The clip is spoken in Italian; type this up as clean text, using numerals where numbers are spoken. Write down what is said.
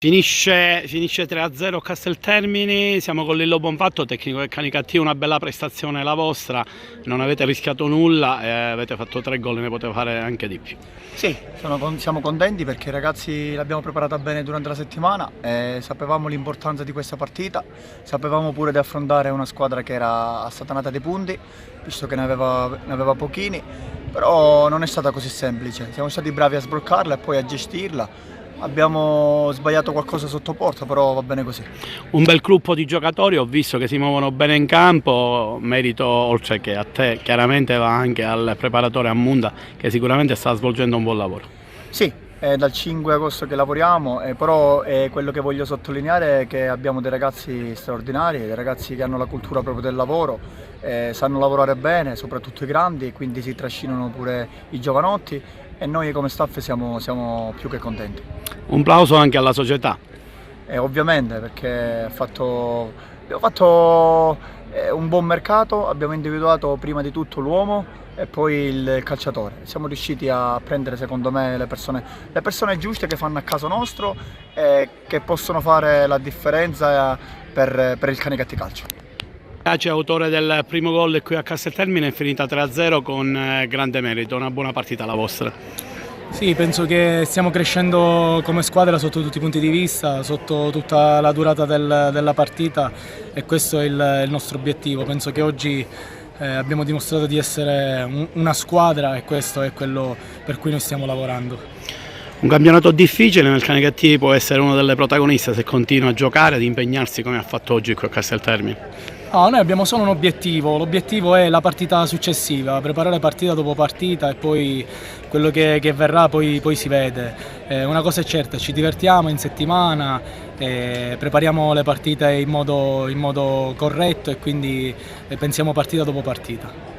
Finisce 3-0 Casteltermini, siamo con Lillo Bonfatto, tecnico del Canicattì, una bella prestazione la vostra, non avete rischiato nulla e avete fatto 3 gol, ne potete fare anche di più. Sì, siamo contenti perché i ragazzi l'abbiamo preparata bene durante la settimana e sapevamo l'importanza di questa partita, sapevamo pure di affrontare una squadra che era assatanata dei punti, visto che ne aveva pochini, però non è stata così semplice, siamo stati bravi a sbloccarla e poi a gestirla. Abbiamo sbagliato qualcosa sotto porta, però va bene così. Un bel gruppo di giocatori, ho visto che si muovono bene in campo, merito oltre che a te, chiaramente va anche al preparatore Ammunda che sicuramente sta svolgendo un buon lavoro. Sì, è dal 5 agosto che lavoriamo, però quello che voglio sottolineare è che abbiamo dei ragazzi straordinari, dei ragazzi che hanno la cultura proprio del lavoro, sanno lavorare bene, soprattutto i grandi, quindi si trascinano pure i giovanotti e noi come staff siamo più che contenti. Un plauso anche alla società. Ovviamente perché abbiamo fatto un buon mercato, abbiamo individuato prima di tutto l'uomo e poi il calciatore. Siamo riusciti a prendere secondo me le persone giuste che fanno a caso nostro e che possono fare la differenza per il Canicattì Calcio. Caci, autore del primo gol qui a Casteltermine, è finita 3-0 con grande merito, una buona partita la vostra. Sì, penso che stiamo crescendo come squadra sotto tutti i punti di vista, sotto tutta la durata della partita e questo è il nostro obiettivo. Penso che oggi abbiamo dimostrato di essere una squadra e questo è quello per cui noi stiamo lavorando. Un campionato difficile, nel Canicattì può essere uno delle protagoniste se continua a giocare, ad impegnarsi come ha fatto oggi qui a Casteltermine. No, noi abbiamo solo un obiettivo, l'obiettivo è la partita successiva, preparare partita dopo partita e poi quello che verrà poi si vede. Una cosa è certa, ci divertiamo in settimana, prepariamo le partite in modo corretto e quindi pensiamo partita dopo partita.